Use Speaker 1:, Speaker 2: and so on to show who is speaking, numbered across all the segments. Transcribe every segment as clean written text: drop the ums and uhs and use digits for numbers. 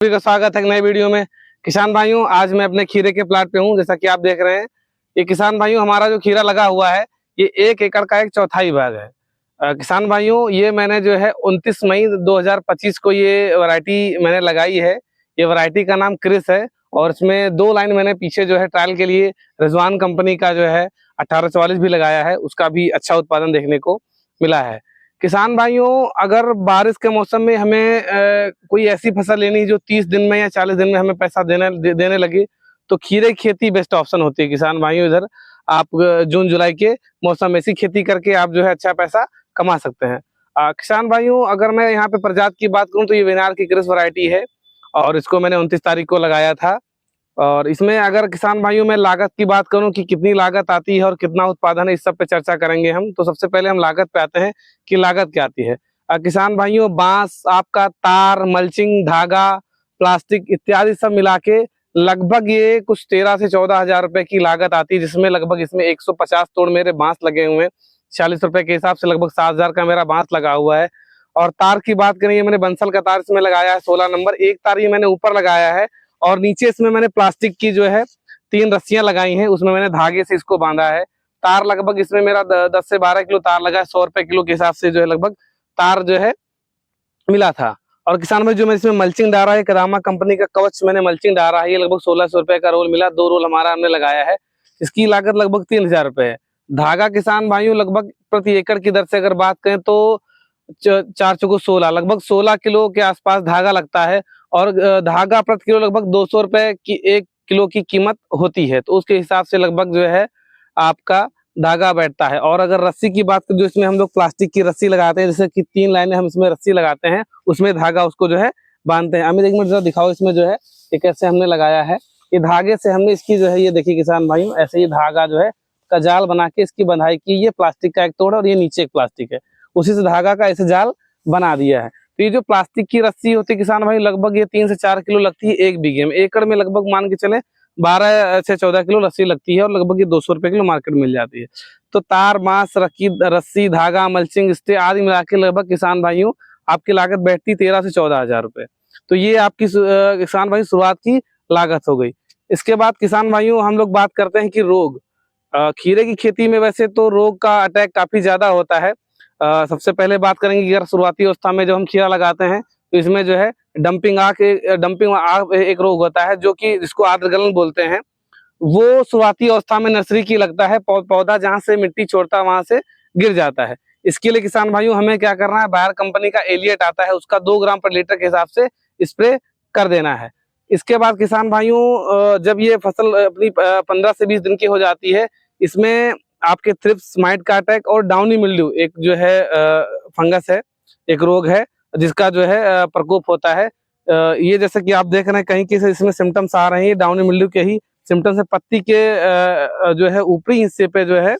Speaker 1: सभी का स्वागत है एक नए वीडियो में। किसान भाइयों, आज मैं अपने खीरे के प्लाट पे हूँ। जैसा कि आप देख रहे हैं, ये किसान भाइयों हमारा जो खीरा लगा हुआ है ये 1 एकड़ का 1/4 भाग है। किसान भाइयों, ये मैंने जो है 29 मई 2025 को ये वैरायटी मैंने लगाई है। ये वैरायटी का नाम क्रिस है और इसमें 2 लाइन मैंने पीछे जो है ट्रायल के लिए रिजवान कंपनी का जो है 1844 भी लगाया है। उसका भी अच्छा उत्पादन देखने को मिला है। किसान भाइयों, अगर बारिश के मौसम में हमें कोई ऐसी फसल लेनी है जो 30 दिन में या 40 दिन में हमें पैसा देने लगे, तो खीरे की खेती बेस्ट ऑप्शन होती है। किसान भाइयों, इधर आप जून जुलाई के मौसम में ऐसी खेती करके आप जो है अच्छा पैसा कमा सकते हैं। किसान भाइयों, अगर मैं यहाँ पे प्रजाति की बात करूँ तो ये वेनार की क्रिस वैरायटी है और इसको मैंने 29 तारीख को लगाया था। और इसमें अगर किसान भाइयों मैं लागत की बात करूं कि कितनी लागत आती है और कितना उत्पादन है, इस सब पे चर्चा करेंगे हम। तो सबसे पहले हम लागत पे आते हैं कि लागत क्या आती है। किसान भाइयों, बांस, आपका तार, मल्चिंग, धागा, प्लास्टिक इत्यादि सब मिला के लगभग ये कुछ 13 से 14 हजार रुपए की लागत आती है, जिसमें लगभग इसमें 150 तोड़ मेरे बांस लगे हुए हैं। 40 रुपए के हिसाब से लगभग 7,000 का मेरा बांस लगा हुआ है। और तार की बात करें, मैंने बंसल का तार इसमें लगाया है 16 नंबर। एक तार ये मैंने ऊपर लगाया है और नीचे इसमें मैंने प्लास्टिक की जो है 3 रस्सियां लगाई हैं, उसमें मैंने धागे से इसको बांधा है। तार लगभग इसमें मेरा 10 से 12 किलो तार लगा है। 100 रुपए किलो के हिसाब से जो है लगभग तार जो है मिला था। और किसान भाई, जो मैं इसमें मल्चिंग डाला है, कदामा कंपनी का कवच मैंने मल्चिंग डाला है। ये लगभग 1600 रुपए का रोल मिला। 2 रोल हमारा हमने लगाया है। इसकी लागत लगभग 3000 रुपए है। धागा किसान भाइयों लगभग प्रति एकड़ की दर से अगर बात करें तो 4 चौको 16, लगभग 16 किलो के आसपास धागा लगता है। और धागा प्रति किलो लगभग 200 रुपए की 1 किलो की कीमत होती है। तो उसके हिसाब से लगभग जो है आपका धागा बैठता है। और अगर रस्सी की बात करें, जो इसमें हम लोग प्लास्टिक की रस्सी लगाते हैं, जैसे कि 3 लाइनें हम इसमें रस्सी लगाते हैं, उसमें धागा उसको जो है बांधते हैं। अमित, एक मिनट जरा दिखाओ इसमें जो है ये कैसे हमने लगाया है। ये धागे से हमने इसकी जो है, ये देखिए किसान भाइयों, ऐसे ही धागा जो है का जाल बना के इसकी बंधाई की। ये प्लास्टिक का एक तोड़ है और ये नीचे एक प्लास्टिक है, उसी से धागा का ऐसे जाल बना दिया है। तो ये जो प्लास्टिक की रस्सी होती है किसान भाई, लगभग ये 3 से 4 किलो लगती है 1 बीघे में। एकड़ में लगभग मान के चले 12 से 14 किलो रस्सी लगती है और लगभग ये 200 रुपए किलो मार्केट मिल जाती है। तो तार, बांस, रस्सी, धागा, मल्चिंग, स्टे आदि मिला के लगभग किसान भाइयों आपकी लागत बैठती 13 से 14 हजार रुपए। तो ये आपकी किसान भाई शुरुआत की लागत हो गई। इसके बाद किसान भाइयों हम लोग बात करते हैं कि रोग। खीरे की खेती में वैसे तो रोग का अटैक काफी ज्यादा होता है। सबसे पहले बात करेंगे कि अगर शुरुआती अवस्था में जब हम खीरा लगाते हैं तो इसमें जो है डंपिंग आग एक रोग होता है, जो कि जिसको आद्रगलन बोलते हैं। वो शुरुआती अवस्था में नर्सरी की लगता है। पौधा जहां से मिट्टी छोड़ता है वहां से गिर जाता है। इसके लिए किसान भाइयों हमें क्या करना है, बायर कंपनी का एलिएट आता है, उसका 2 ग्राम पर लीटर के हिसाब से स्प्रे कर देना है। इसके बाद किसान भाइयों जब ये फसल अपनी 15 से 20 दिन की हो जाती है, इसमें आपके थ्रिप्स, माइट का अटैक और डाउनी मिल्ड्यू एक जो है फंगस है, एक रोग है जिसका जो है प्रकोप होता है। ये जैसे कि आप देख रहे हैं कहीं किसी इसमें सिम्टम्स आ रहे हैं, डाउनी मिल्ड्यू के ही सिम्टम्स है। पत्ती के जो है ऊपरी हिस्से पे जो है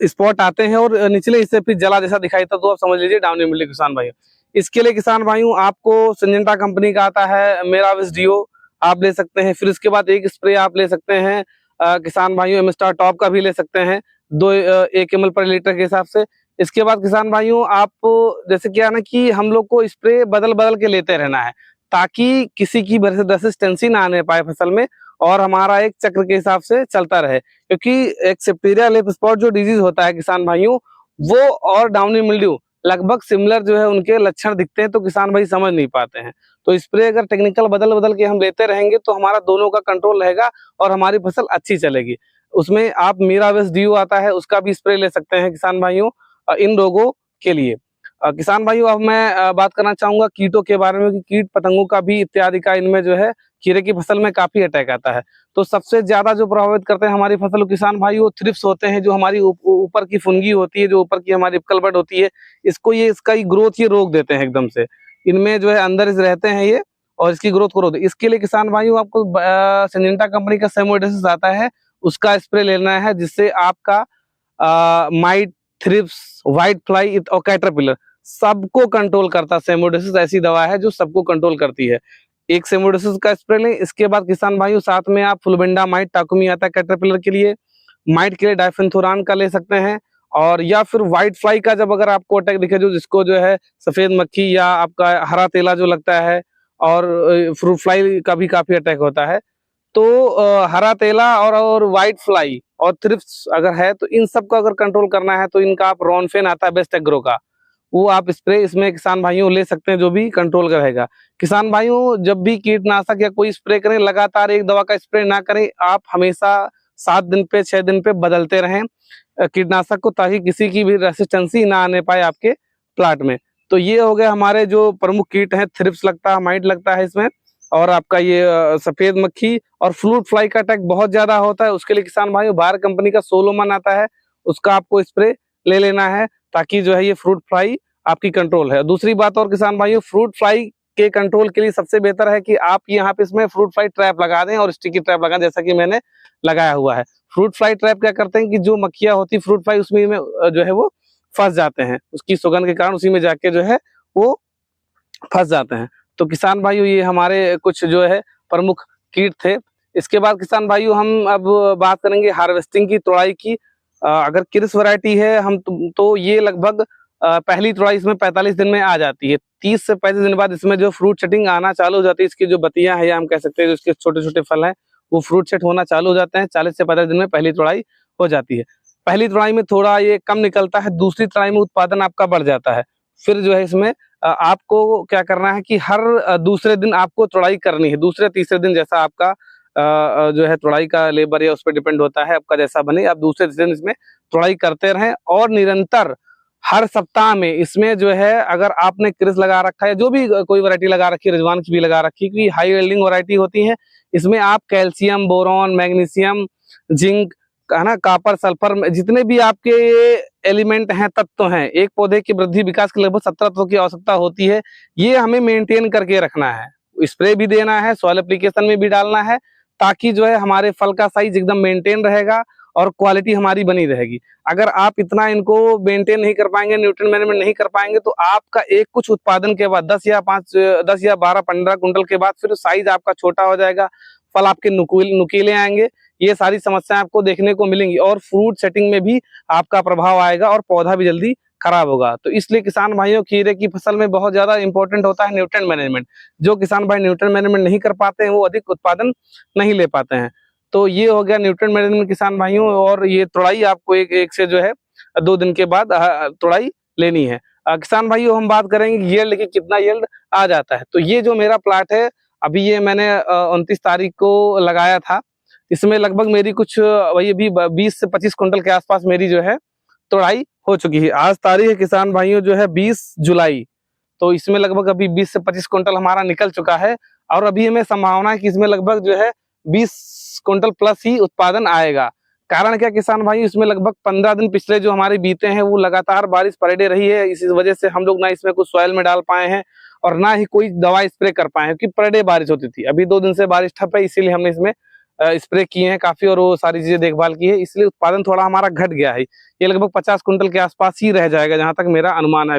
Speaker 1: स्पॉट आते हैं और निचले हिस्से पे जला जैसा दिखाई था, तो आप समझ लीजिए डाउनी मिल्ड्यू किसान भाइयों। इसके लिए किसान भाइयों आपको सिंजेंटा कंपनी का आता है मेराविस डीओ, आप ले सकते हैं। फिर इसके बाद एक स्प्रे आप ले सकते हैं किसान भाइयों एमस्टार टॉप का भी ले सकते हैं, 1 ml पर लीटर के हिसाब से। इसके बाद किसान भाइयों आप जैसे क्या ना कि हम लोग को स्प्रे बदल बदल के लेते रहना है, ताकि किसी की रेसिस्टेंसी ना आने पाए फसल में और हमारा एक चक्र के हिसाब से चलता रहे। क्योंकि एक सेप्टेरिया लीफ स्पॉट जो डिजीज होता है किसान भाइयों, वो और डाउनी मिल्ड्यू लगभग सिमिलर जो है उनके लक्षण दिखते हैं, तो किसान भाई समझ नहीं पाते हैं। तो स्प्रे अगर टेक्निकल बदल बदल के हम लेते रहेंगे तो हमारा दोनों का कंट्रोल रहेगा और हमारी फसल अच्छी चलेगी। उसमें आप मीरावेस डीयू आता है, उसका भी स्प्रे ले सकते हैं किसान भाइयों इन रोगों के लिए। किसान भाइयों अब मैं बात करना चाहूंगा कीटों के बारे में कि कीट पतंगों का भी इत्यादि का इनमें जो है खीरे की फसल में काफी अटैक आता है। तो सबसे ज्यादा जो प्रभावित करते हैं हमारी फसल को किसान भाई, वो थ्रिप्स होते हैं, जो हमारी ऊपर की फुनगी होती है, जो ऊपर की हमारी कलबट होती है, इसका ग्रोथ ये रोक देते हैं एकदम से। इनमें जो है अंदर रहते हैं ये और इसकी ग्रोथ को रोक दे। इसके लिए किसान भाइयों आपको सिंजेंटा कंपनी का सेमोडेसिस आता है, उसका स्प्रे लेना है, जिससे आपका माइट, थ्रिप्स, व्हाइट फ्लाई और कैटरपिलर सबको कंट्रोल करता है। सेमोडेसिस ऐसी दवा है जो सबको कंट्रोल करती है। एक सेमोडेसिस का स्प्रे लें। इसके बाद किसान भाइयों साथ में आप फ्लुबेंडा माइट, टाकुमी आता है कैटरपिलर के लिए, माइट के लिए डाइफेंथोरान का ले सकते हैं। और या फिर व्हाइट फ्लाई का जब अगर आपको अटैक दिखे, जो जिसको जो है सफेद मक्खी या आपका हरा तेला जो लगता है, और फ्रूट फ्लाई का भी काफी अटैक होता है, तो हरा तेला और व्हाइट फ्लाई और थ्रिप्स अगर है, तो इन सब को अगर कंट्रोल करना है तो इनका आप रॉनफेन आता है बेस्ट एग्रो का, वो आप स्प्रे इसमें किसान भाइयों ले सकते हैं, जो भी कंट्रोल करेगा। किसान भाइयों जब भी कीटनाशक या कोई स्प्रे करें, लगातार एक दवा का स्प्रे ना करें, आप हमेशा 7 दिन पे 6 दिन पे बदलते रहें कीटनाशक को, ताकि किसी की भी रेसिस्टेंसी ना आने पाए आपके प्लाट में। तो ये हो गए हमारे जो प्रमुख कीट हैं, थ्रिप्स लगता है, माइट लगता है इसमें, और आपका ये सफेद मक्खी और फ्रूट फ्लाई का अटैक बहुत ज्यादा होता है। उसके लिए किसान भाइयों बाहर कंपनी का सोलोमन आता है, उसका आपको स्प्रे ले लेना है, ताकि जो है ये फ्रूट फ्लाई आपकी कंट्रोल है। दूसरी बात और किसान भाइयों, फ्रूट फ्लाई के कंट्रोल के लिए सबसे बेहतर है कि आप यहाँ पे इसमें फ्रूट फ्लाई ट्रैप लगा दें और स्टिकी ट्रैप लगा दें, जैसा कि मैंने लगाया हुआ है। फ्रूट फ्लाई ट्रैप क्या करते हैं कि जो मक्खियां होती है फ्रूट फ्लाई, उसमें जो है वो फंस जाते हैं, उसकी सुगंध के कारण उसी में जाके जो है वो फंस जाते हैं। तो किसान भाइयों ये हमारे कुछ जो है प्रमुख कीट थे। इसके बाद किसान भाइयों हम अब बात करेंगे हार्वेस्टिंग की, तोड़ाई की। अगर किर्स वैरायटी है हम तो ये लगभग पहली तोड़ाई इसमें 45 दिन में आ जाती है। 30 से 35 दिन बाद इसमें जो फ्रूट सेटिंग आना चालू हो जाती है, इसकी जो बतियां है या हम कह सकते हैं जो इसके छोटे छोटे फल हैं वो फ्रूट सेट होना चालू हो जाते हैं। 40 से 45 दिन में पहली तोड़ाई हो जाती है। पहली तोड़ाई में थोड़ा ये कम निकलता है, दूसरी तोड़ाई में उत्पादन आपका बढ़ जाता है। फिर जो है इसमें आपको क्या करना है कि हर दूसरे दिन आपको तोड़ाई करनी है, दूसरे तीसरे दिन, जैसा आपका जो है तोड़ाई का लेबर या उस पर डिपेंड होता है आपका जैसा बने, आप दूसरे तीसरे दिन इसमें तोड़ाई करते रहें। और निरंतर हर सप्ताह में इसमें जो है, अगर आपने क्रिस लगा रखा है, जो भी कोई वैरायटी लगा रखी है, रिजवान की भी लगा रखी है, क्योंकि हाई यील्डिंग वैरायटी होती है, इसमें आप कैल्शियम, बोरॉन, मैग्नीशियम, जिंक, है ना, कॉपर, सल्फर, जितने भी आपके एलिमेंट हैं, तत्व हैं, एक पौधे की वृद्धि विकास के लगभग 17 तत्वों की आवश्यकता होती है, ये हमें मेंटेन करके रखना है। स्प्रे भी देना है, सॉइल एप्लीकेशन में भी डालना है, ताकि जो है हमारे फल का साइज एकदम मेंटेन रहेगा और क्वालिटी हमारी बनी रहेगी। अगर आप इतना इनको मेंटेन नहीं कर पाएंगे, न्यूट्रिएंट मैनेजमेंट नहीं कर पाएंगे, तो आपका एक कुछ उत्पादन के बाद 10 या 12 15 कुंटल के बाद फिर साइज आपका छोटा हो जाएगा, फल आपके नुकीले आएंगे, ये सारी समस्याएं आपको देखने को मिलेंगी, और फ्रूट सेटिंग में भी आपका प्रभाव आएगा और पौधा भी जल्दी खराब होगा। तो इसलिए किसान भाइयों खीरे की फसल में बहुत ज्यादा इंपॉर्टेंट होता है न्यूट्रिएंट मैनेजमेंट। जो किसान भाई न्यूट्रिएंट मैनेजमेंट नहीं कर पाते हैं वो अधिक उत्पादन नहीं ले पाते हैं। तो ये हो गया न्यूट्रिएंट मैनेजमेंट किसान भाइयों। और ये तोड़ाई आपको एक से जो है 2 दिन के बाद तोड़ाई लेनी है। किसान भाइयों हम बात करेंगे यील्ड की, कितना यील्ड आ जाता है। तो ये जो मेरा प्लाट है, अभी ये मैंने 29 तारीख को लगाया था, इसमें लगभग मेरी कुछ वही भी 20 से 25 कुंटल के आसपास मेरी जो है तोड़ाई हो चुकी है। आज तारीख है किसान भाइयों जो है 20 जुलाई, तो इसमें लगभग अभी 20 से 25 कुंटल हमारा निकल चुका है, और अभी हमें संभावना है कि इसमें लगभग जो है 20 कुंटल प्लस ही उत्पादन आएगा। कारण क्या किसान भाई, इसमें लगभग 15 दिन पिछले जो हमारे बीते हैं वो लगातार बारिश पर डे रही है, इसी वजह से हम लोग ना इसमें कुछ सॉइल में डाल पाए हैं और ना ही कोई दवा स्प्रे कर पाए हैं, क्योंकि पर डे बारिश होती थी। अभी 2 दिन से बारिश ठप है, इसीलिए हमने इसमें स्प्रे किए हैं काफी और वो सारी चीजें देखभाल की है, इसलिए उत्पादन थोड़ा हमारा घट गया है। ये लगभग 50 कुंटल के आसपास ही रह जाएगा, जहां तक मेरा अनुमान है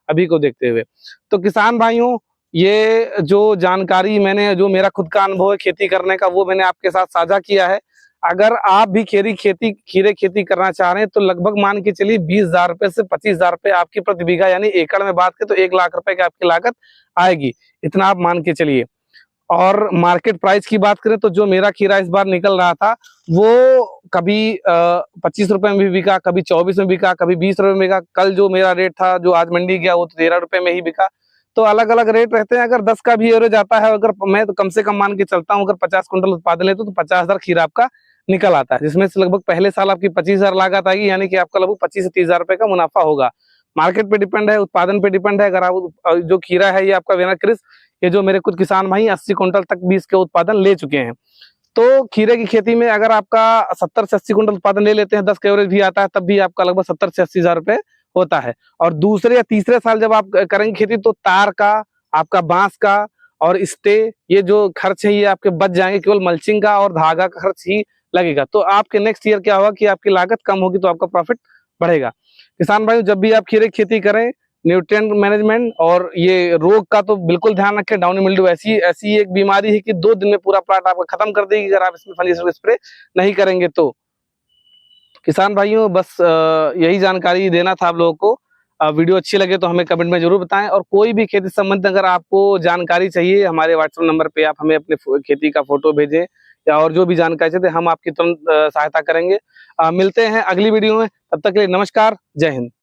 Speaker 1: अभी को देखते हुए। तो किसान भाइयों, ये जो जानकारी मैंने, जो मेरा खुद का अनुभव है खेती करने का, वो मैंने आपके साथ साझा किया है। अगर आप भी खीरे खेती करना चाह रहे हैं तो लगभग मान के चलिए 20,000 रुपए से 25,000 रुपए आपकी प्रति बीघा, यानी एकड़ में बात करें तो 1 लाख रुपए की आपकी लागत आएगी, इतना आप मान के चलिए। और मार्केट प्राइस की बात करें तो जो मेरा खीरा इस बार निकल रहा था वो कभी 25 रुपए में भी बिका, कभी 24 में बिका, कभी 20 रुपए में बिका। कल जो मेरा रेट था जो आज मंडी गया वो तो 13 रुपए में ही बिका। तो अलग अलग रेट रहते हैं। अगर 10 का भी एवरेज आता है, अगर मैं तो कम से कम मान के चलता हूँ, अगर 50 कुंटल उत्पादन लेते तो 50,000 खीरा आपका निकल आता है, जिसमें से लगभग पहले साल आपकी 25,000 लागत आएगी, यानी कि आपका लगभग 25 से 30,000 रुपए का मुनाफा होगा। मार्केट पे डिपेंड है, उत्पादन पे डिपेंड है। अगर आप जो खीरा है ये आपका वेना क्रिस, ये जो मेरे कुछ किसान भाई 80 कुंटल तक भी इसके उत्पादन ले चुके हैं। तो खीरे की खेती में अगर आपका 70 से 80 कुंटल उत्पादन ले लेते हैं, 10 का एवरेज भी आता है, तब भी आपका लगभग 70 से 80,000 रुपए होता है। और दूसरे या तीसरे साल जब आप करेंगे खेती तो तार का, आपका बांस का और स्टे, ये जो खर्च है ये आपके बच जाएंगे, केवल मल्चिंग का और धागा का खर्च ही लगेगा। तो आपके नेक्स्ट ईयर क्या होगा कि आपकी लागत कम होगी तो आपका प्रॉफिट बढ़ेगा। किसान भाई, जब भी आप खीरे की खेती करें, न्यूट्रिएंट मैनेजमेंट और ये रोग का तो बिल्कुल ध्यान रखें। डाउनी मिल्ड्यू ऐसी एक बीमारी है कि 2 दिन में पूरा प्लाट आपका खत्म कर देगी अगर आप इसमें फंगिसाइड स्प्रे नहीं करेंगे तो। किसान भाइयों बस यही जानकारी देना था आप लोगों को। वीडियो अच्छी लगे तो हमें कमेंट में जरूर बताएं, और कोई भी खेती संबंधित अगर आपको जानकारी चाहिए, हमारे व्हाट्सएप नंबर पे आप हमें अपने खेती का फोटो भेजें, या और जो भी जानकारी चाहिए हम आपकी तुरंत सहायता करेंगे। मिलते हैं अगली वीडियो में, तब तक के लिए नमस्कार, जय हिंद।